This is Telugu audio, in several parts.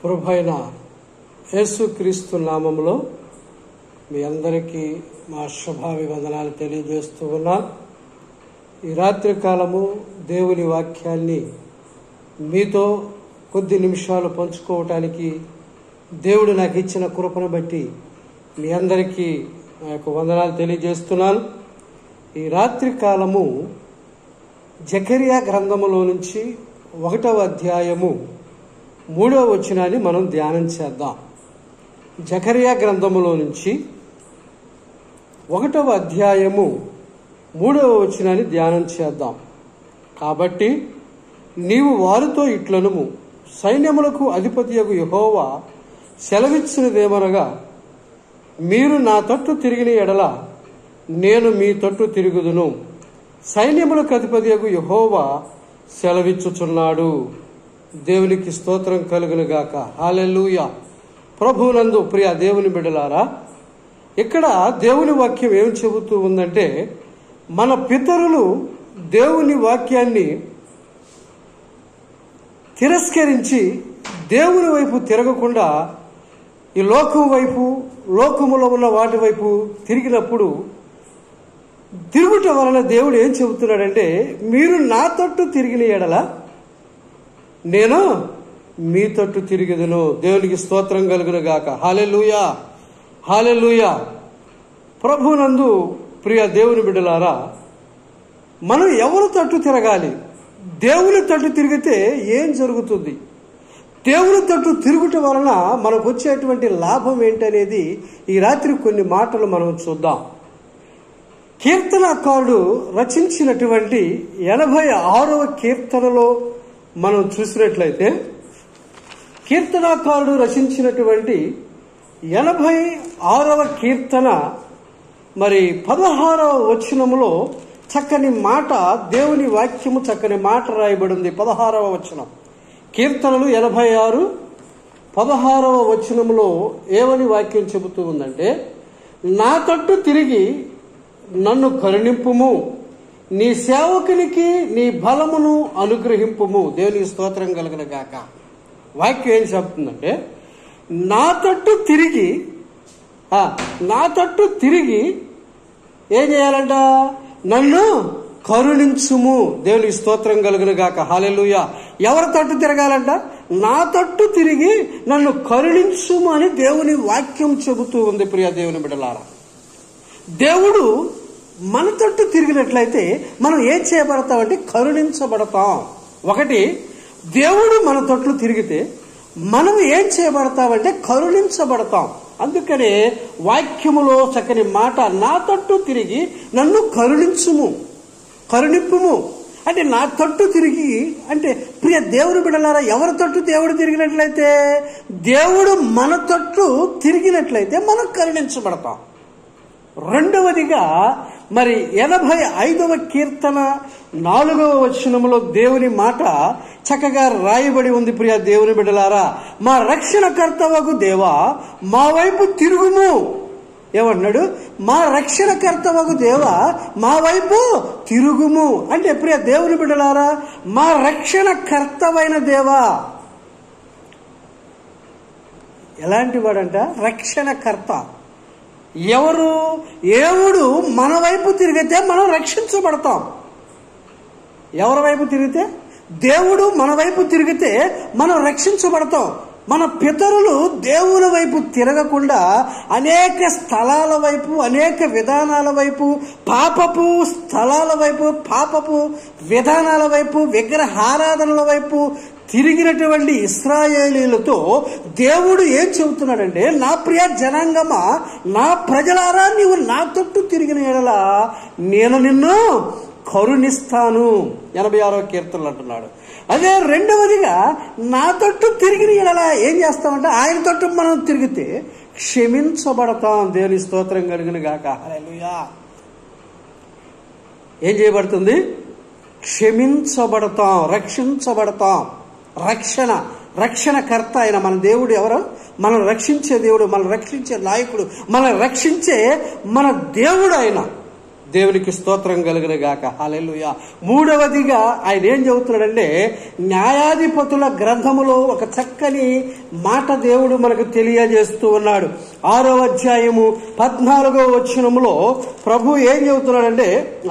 ప్రభువైన యేసుక్రీస్తు నామములో మీ అందరికీ మా శుభాభివందనాలు తెలియజేస్తూ ఉన్నాను. ఈ రాత్రి కాలము దేవుని వాక్యాన్ని మీతో కొద్ది నిమిషాలు పంచుకోవటానికి దేవుడు నాకు ఇచ్చిన కృపను బట్టి మీ అందరికీ నా యొక్క వందనాలు తెలియజేస్తున్నాను. ఈ రాత్రి కాలము జకరియా గ్రంథములో నుంచి 1వ అధ్యాయము 3వ వచనాన్ని మనం ధ్యానం చేద్దాం. జకరియా గ్రంథములో నుంచి 1వ అధ్యాయము 3వ వచనాన్ని ధ్యానం చేద్దాం. కాబట్టి నీవు వారితో ఇట్లనుము, సైన్యములకు అధిపతియగు యెహోవా సెలవిచ్చినదేమనగా, మీరు నా తట్టు తిరిగిన ఎడల నేను మీ తట్టు తిరుగుదును. సైన్యములకు అధిపతియగు యెహోవా సెలవిచ్చుచున్నాడు. దేవునికి స్తోత్రం కలుగును గాక. హల్లెలూయా. ప్రభువునందు ప్రియ దేవుని బిడ్డలారా, ఇక్కడ దేవుని వాక్యం ఏం చెబుతూ ఉందంటే, మన పితరులు దేవుని వాక్యాన్ని తిరస్కరించి దేవుని వైపు తిరగకుండా ఈ లోకం వైపు, లోకములో ఉన్న వాటి వైపు తిరిగినప్పుడు, తిరుగుట వలన దేవుడు ఏం చెబుతున్నాడంటే, మీరు నా తట్టు తిరిగిన ఎడల నేను మీ తట్టు తిరిగిదును. దేవునికి స్తోత్రం కలుగును గాక. హల్లెలూయా, హల్లెలూయా. ప్రభువునందు ప్రియ దేవుని బిడ్డలారా, మనం ఎవరి తట్టు తిరగాలి? దేవుని తట్టు తిరిగితే ఏం జరుగుతుంది? దేవుని తట్టు తిరుగుట వలన మనకు వచ్చేటువంటి లాభం ఏంటనేది ఈ రాత్రి కొన్ని మాటలు మనం చూద్దాం. కీర్తనాకారుడు రచించినటువంటి 86వ కీర్తనలో మనం చూసినట్లయితే, కీర్తనాకారుడు రచించినటువంటి 86వ కీర్తన మరి 16వ వచనములో చక్కని మాట, దేవుని వాక్యము చక్కని మాట రాయబడింది. 16వ వచనం, కీర్తనలు 86 16వ వచనములో ఏమని వాక్యం చెబుతూ ఉందంటే, నా తట్టు తిరిగి నన్ను కరుణింపుము, నీ సేవకునికి నీ బలమును అనుగ్రహింపుము. దేవునికి స్తోత్రం కలుగును గాక. వాక్యం ఏం చెప్తుందంటే, నా తట్టు తిరిగి ఏం చేయాలంట? నన్ను కరుణించుము. దేవునికి స్తోత్రం కలుగును గాక. హల్లెలూయా. ఎవరి తట్టు తిరగాలంట? నా తట్టు తిరిగి నన్ను కరుణించుము అని దేవుని వాక్యం చెబుతూ ఉంది. ప్రియ దేవుని బిడ్డలారా, దేవుడు మన తట్టు తిరిగినట్లయితే మనం ఏం చేయబడతామంటే కరుణించబడతాం. ఒకటి, దేవుడు మన తట్లు తిరిగితే మనం ఏం చేయబడతామంటే కరుణించబడతాం. అందుకనే వాక్యములో చక్కని మాట, నా తట్టు తిరిగి నన్ను కరుణింపుము అంటే నా తట్టు తిరిగి అంటే ప్రియ దేవుని బిడ్డలారా, ఎవరి తట్టు దేవుడు తిరిగినట్లయితే, దేవుడు మన తట్టు తిరిగినట్లయితే మనం కరుణించబడతాం. రెండవదిగా మరి 85వ కీర్తన 4వ వచనములో దేవుని మాట చక్కగా రాయబడి ఉంది. ప్రియ దేవుని బిడ్డలారా, మా రక్షణకర్తవగు దేవా మా వైపు తిరుగుము. ఏమన్నాడు? మా రక్షణకర్తవగు దేవా మా వైపు తిరుగుము. అంటే ప్రియ దేవుని బిడ్డలారా, మా రక్షణకర్తవైన దేవా ఎలాంటి వాడంట? రక్షణకర్త. ఎవరు? దేవుడు మన వైపు తిరిగితే మనం రక్షించబడతాం. ఎవరి వైపు తిరిగితే? దేవుడు మన వైపు తిరిగితే మనం రక్షించబడతాం. మన పితరులు దేవుని వైపు తిరగకుండా అనేక స్థలాల వైపు, అనేక విధానాల వైపు, పాపపు స్థలాల వైపు, పాపపు విధానాల వైపు, విగ్రహారాధనల వైపు తిరిగినటువంటి ఇశ్రాయేలీలతో దేవుడు ఏం చెబుతున్నాడంటే, నా ప్రియ జనాంగమా, నా ప్రజలారా, నీవు నా తట్టు తిరిగిన ఎడల నేను నిన్ను కరుణిస్తాను. 86వ కీర్తనలు అంటున్నాడు. అదే రెండవదిగా, నా తట్టు తిరిగిన ఎడల ఏం చేస్తామంటే, ఆయన తట్టు మనం తిరిగితే క్షమించబడతాం. దేవుని స్తోత్రం కలుగును గాక. హల్లెలూయా. ఏం చేయబడుతుంది? క్షమించబడతాం, రక్షించబడతాం. రక్షణకర్త ఆయన మన దేవుడు. ఎవరు? మనం రక్షించే దేవుడు, మనం రక్షించే నాయకుడు, మనం రక్షించే మన దేవుడు ఆయన. దేవునికి స్తోత్రం కలుగును గాక. హల్లెలూయా. మూడవదిగా ఆయన ఏం చెబుతున్నాడంటే, న్యాయాధిపతుల గ్రంథములో ఒక చక్కని మాట దేవుడు మనకు తెలియజేస్తూ ఉన్నాడు. 6వ అధ్యాయము 14వ వచనములో ప్రభు ఏం చెబుతున్నాడంటే,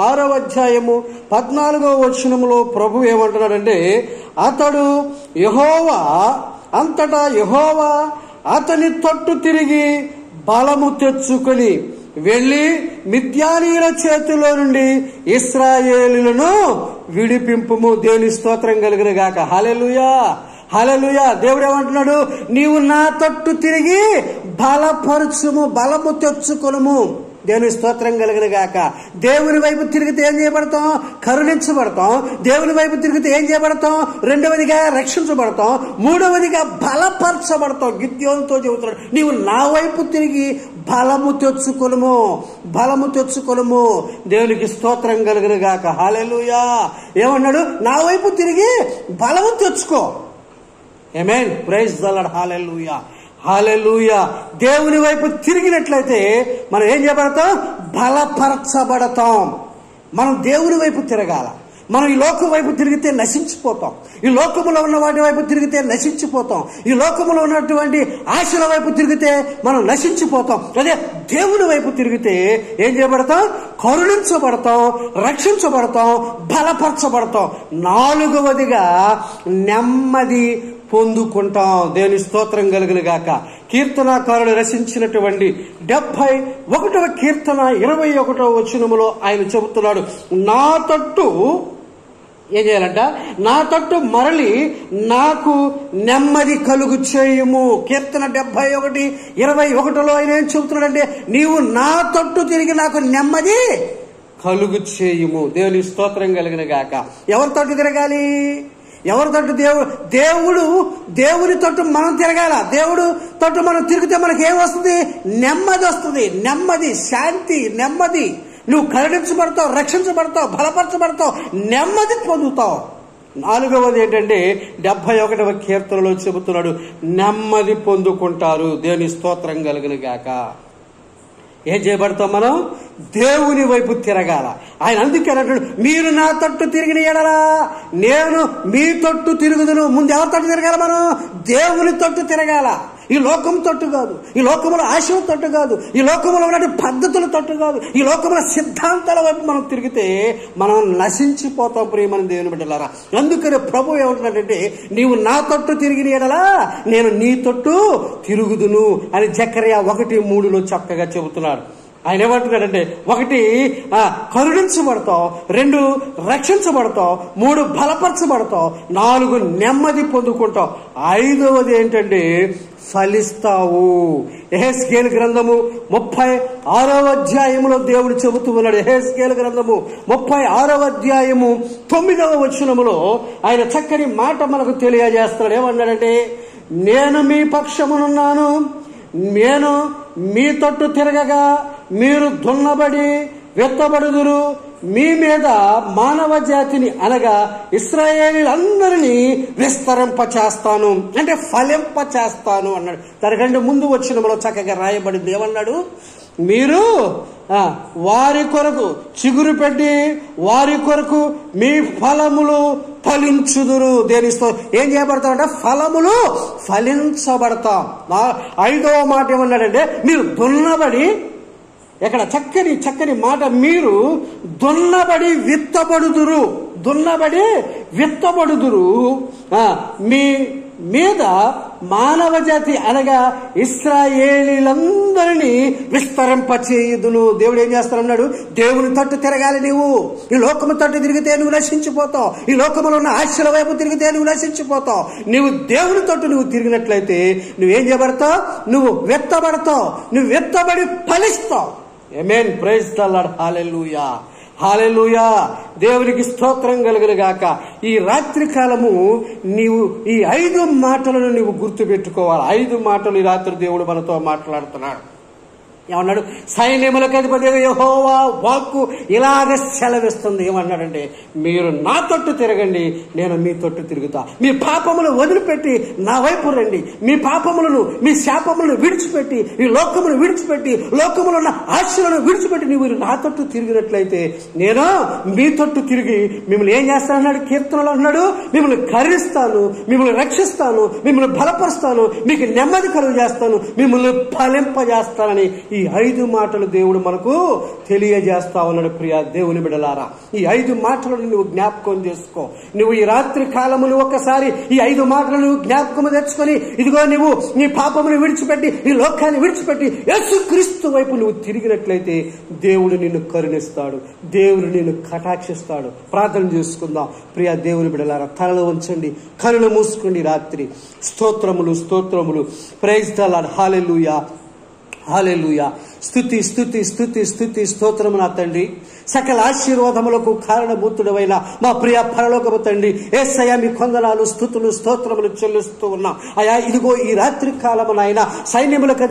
6వ అధ్యాయము 14వ వచనములో ప్రభు ఏమంటున్నాడంటే, అతడు యెహోవా అంతటా యెహోవా అతని తట్టు తిరిగి బలము తెచ్చుకొని వెళ్లి మిద్యానీయుల చేతిలో నుండి ఇశ్రాయేలులను విడిపింపుము. దేవుని స్తోత్రం కలుగును గాక. హల్లెలూయా, హల్లెలూయా. దేవుడు ఏమంటున్నాడు, నీవు నా తట్టు తిరిగి బలపరచుము, బలము తెచ్చుకొనుము. దేవుని స్తోత్రం కలుగును గాక. దేవుని వైపు తిరిగితే ఏం చేయబడతాం? కరుణించబడతాం. దేవుని వైపు తిరిగితే ఏం చేయబడతాం? రెండవదిగా రక్షించబడతాం. మూడవదిగా బలపరచబడతాం. గిద్యోనుతో చెబుతున్నాడు, నీవు నా వైపు తిరిగి బలము తెచ్చుకొనుము, బలము తెచ్చుకొనుము. దేవునికి స్తోత్రం కలుగును గాక. హల్లెలూయా. ఏమన్నాడు? నా వైపు తిరిగి బలము తెచ్చుకో. Amen. Praise the lord. Hallelujah, hallelujah. దేవుని వైపు తిరిగినట్లయితే మనం ఏం చేయబడతాం? బలపరచబడతాం. మనం దేవుని వైపు తిరగాల. మనం ఈ లోకం వైపు తిరిగితే నశించిపోతాం. ఈ లోకములో ఉన్న వాటి వైపు తిరిగితే నశించిపోతాం. ఈ లోకములో ఉన్నటువంటి ఆశల వైపు తిరిగితే మనం నశించిపోతాం. అదే దేవుని వైపు తిరిగితే ఏం చేయబడతాం? కరుణించబడతాం, రక్షించబడతాం, బలపరచబడతాం. 4వదిగా నెమ్మది పొందుకుంటాం. దేవుని స్తోత్రం కలుగును గాక. కీర్తనాకారుడు రచించినటువంటి 71వ కీర్తన 21వ వచనములో ఆయన చెబుతున్నాడు, నా తట్టు ఏం చేయాలంట? నా తట్టు మరలి నాకు నెమ్మది కలుగు చేయుము. కీర్తన 71:21లో ఆయన ఏం చెబుతున్నాడంటే, నీవు నా తట్టు తిరిగి నాకు నెమ్మది కలుగు చేయుము. దేవుని స్తోత్రం కలుగును గాక. ఎవరి తట్టు తిరగాలి? ఎవరి తట్టు? దేవుని తట్టు మనం తిరగాల. దేవుడు తట్టు మనం తిరిగితే మనకి ఏం వస్తుంది? నెమ్మది వస్తుంది. నెమ్మది, శాంతి, నెమ్మది. నువ్వు కరుణించబడతావు, రక్షించబడతావు, బలపరచబడతావు, నెమ్మది పొందుతావు. 4వది ఏంటంటే 71వ కీర్తనలో చెబుతున్నాడు, నెమ్మది పొందుకుంటారు. దేవుని స్తోత్రం కలుగును గాక. ఏం చేయబడతాం? మనం దేవుని వైపు తిరగాల. ఆయన అందుకే అంటాడు, మీరు నా తట్టు తిరిగిన ఎడలా నేను మీ తట్టు తిరుగుదును. ముందు ఎవరి తట్టు తిరగాల? మనం దేవుని తట్టు తిరగాల. ఈ లోకం తట్టు కాదు, ఈ లోకముల ఆశల తట్టు కాదు, ఈ లోకములో ఉన్న పద్ధతుల తట్టు కాదు, ఈ లోకముల సిద్ధాంతాల వైపు మనం తిరిగితే మనం నశించిపోతాం. ప్రియమైన దేవుని బిడ్డలారా, అందుకనే ప్రభు ఏమంటున్నాడంటే, నీవు నా తట్టు తిరిగిన ఎడలా నేను నీ తట్టు తిరుగుదును అని జకర్యా 1:3లో చక్కగా చెబుతున్నాడు. ఆయన ఏమంటున్నాడంటే, 1 కరుణించబడతావు, 2 రక్షించబడతావు, 3 బలపరచబడతావు, 4 నెమ్మది పొందుకుంటావు, 5వది ఏంటంటే ఫలిస్తావు. యెహెజ్కేలు గ్రంథము 36వ అధ్యాయములో దేవుడు చెబుతూ ఉన్నాడు. యెహెజ్కేలు గ్రంథము 36వ అధ్యాయము 9వ వచనములో ఆయన చక్కని మాట మనకు తెలియజేస్తున్నాడు. ఏమన్నాడంటే, నేను మీ పక్షమునున్నాను, నేను మీ తట్టు తిరగగా మీరు దున్నబడి విత్తబడుదురు, మీ మీద మానవ జాతిని అనగా ఇశ్రాయేలీలందరినీ విస్తరింపచేస్తాను, అంటే ఫలింపచేస్తాను అన్నాడు. దానికంటే ముందు వచనములో చక్కగా రాయబడింది. ఏమన్నాడు? మీరు వారి కొరకు చిగురు పెట్టి వారి కొరకు మీ ఫలములు ఫలించుదురు. దేనితో ఏం చేయబడతామంటే ఫలములు ఫలించబడతాం. 5వ మాట ఏమన్నాడంటే, మీరు దున్నబడి, ఎక్కడ చక్కని మాట, మీరు దున్నబడి విత్తబడుదురు, దున్నబడి విత్తబడుదురు, మీ మీద మానవ జాతి అనగా ఇశ్రాయేలీలందరినీ విస్తరింపచేయుదును. దేవుడు ఏం చేస్తానన్నాడు? దేవుని తట్టు తిరగాలి. నీవు ఈ లోకము తట్టు తిరిగితే నువ్వు నశించిపోతావు. ఈ లోకములో ఉన్న ఆశల వైపు తిరిగితే నువ్వు నశించిపోతావు. నీవు దేవుని తట్టు నువ్వు తిరిగినట్లయితే నువ్వేం చేయబడతావు? నువ్వు విత్తబడతావు. నువ్వు విత్తబడి ఫలిస్తావు. Amen. Praise the lord. Hallelujah, hallelujah. దేవునికి స్తోత్రం కలుగును గాక. ఈ రాత్రి కాలము నీవు ఈ 5 మాటలను నీవు గుర్తు పెట్టుకోవాలి. 5 మాటలు ఈ రాత్రి దేవుడు మనతో మాట్లాడుతున్నాడు. ఏమన్నాడు? సైన్యములకు అధిపతి యెహోవా వాక్కు ఇలాగ సెలవిస్తుంది. ఏమన్నాడంటే, మీరు నా తట్టు తిరగండి, నేను మీ తట్టు తిరుగుతా. మీ పాపములు వదిలిపెట్టి నా వైపు రండి. మీ పాపములను, మీ శాపములను విడిచిపెట్టి, ఈ లోకమును విడిచిపెట్టి, లోకములో ఉన్న ఆశలను విడిచిపెట్టి నీవు నా తట్టు తిరిగినట్లయితే నేను మీ తట్టు తిరిగి మిమ్మల్ని ఏం చేస్తానన్నాడు? కీర్తనలో అన్నాడు, మిమ్మల్ని కరుణిస్తాను, మిమ్మల్ని రక్షిస్తాను, మిమ్మల్ని బలపరుస్తాను, మీకు నెమ్మది కలుగు చేస్తాను, మిమ్మల్ని ఫలింపజేస్తానని ఈ 5 మాటలు దేవుడు మనకు తెలియజేస్తా ఉన్నాడు. ప్రియ దేవుని బిడ్డలారా, ఈ 5 మాటలను నువ్వు జ్ఞాపకం చేసుకో. నువ్వు ఈ రాత్రి కాలములు ఒక్కసారి ఈ 5 మాటలు నువ్వు జ్ఞాపకం తెచ్చుకొని, ఇదిగో నువ్వు నీ పాపమును విడిచిపెట్టి, ఈ లోకాన్ని విడిచిపెట్టి యేసుక్రీస్తు వైపు నువ్వు తిరిగినట్లయితే దేవుడు నిన్ను కరుణిస్తాడు, దేవుడు నిన్ను కటాక్షిస్తాడు. ప్రార్థన చేసుకుందాం. ప్రియ దేవుని బిడ్డలారా, తలలో ఉంచండి, కనులు మూసుకోండి. రాత్రి స్తోత్రములు, స్తోత్రములు. Praise the lord. Hallelujah, hallelujah. స్తుతి స్తుతి స్తుతి స్తుతి స్తోత్రము నా తండ్రి. సకల ఆశీర్వాదములకు కారణభూతుడవైన మా ప్రియ పరలోకపు తండ్రి యేసయ్య, మీ కొందనాలు, స్తుతులు, స్తోత్రములు చెల్లిస్తూ ఉన్నాం. అయా, ఇదిగో ఈ రాత్రి కాలము నాయన సైన్యములకు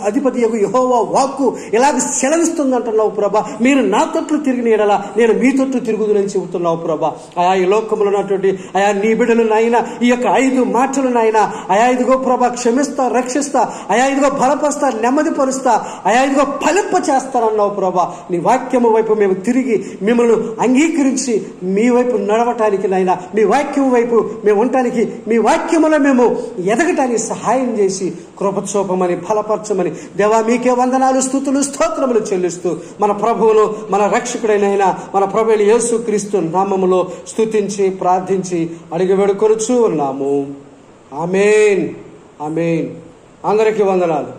అధిపతి యెహోవా వాక్కు ఇలాగ సెలవిస్తుందంటున్నావు ప్రభా. మీరు నా తట్లు తిరిగిన ఎడల నేను మీ తట్టు తిరుగుదునని చెబుతున్నావు ప్రభా. అయా, ఈ లోకములో ఉన్నటువంటి అయా నీ బిడ్డలు నాయన ఈ యొక్క 5 మాటలు నాయన అయా ఇదిగో ప్రభా క్షమిస్తా, రక్షిస్తా, అయా ఇదిగో బలపరుస్తా, నెమ్మది పరుస్తా, అయా ఇదిగో ఫలింప చేస్తానన్నావు ప్రభా. నీ వాక్యము వైపు మేము తిరిగి మిమ్మల్ని అంగీకరించి మీ వైపు నడవటానికి నాయన, మీ వాక్యం వైపు మేము ఉండటానికి, మీ వాక్యములో మేము ఎదగటానికి సహాయం చేసి కృపచూపమని, బలపరచమని దేవా మీకే వందనాలు, స్తుతులు, స్తోత్రములు చెల్లిస్తూ మన ప్రభువును, మన రక్షకుడైన మన ప్రభువైన యేసుక్రీస్తు నామములో స్తుతించి ప్రార్థించి అడిగి వేడుకొనుచూ ఉన్నాము. ఆమేన్, ఆమేన్. అందరికీ వందనాలు.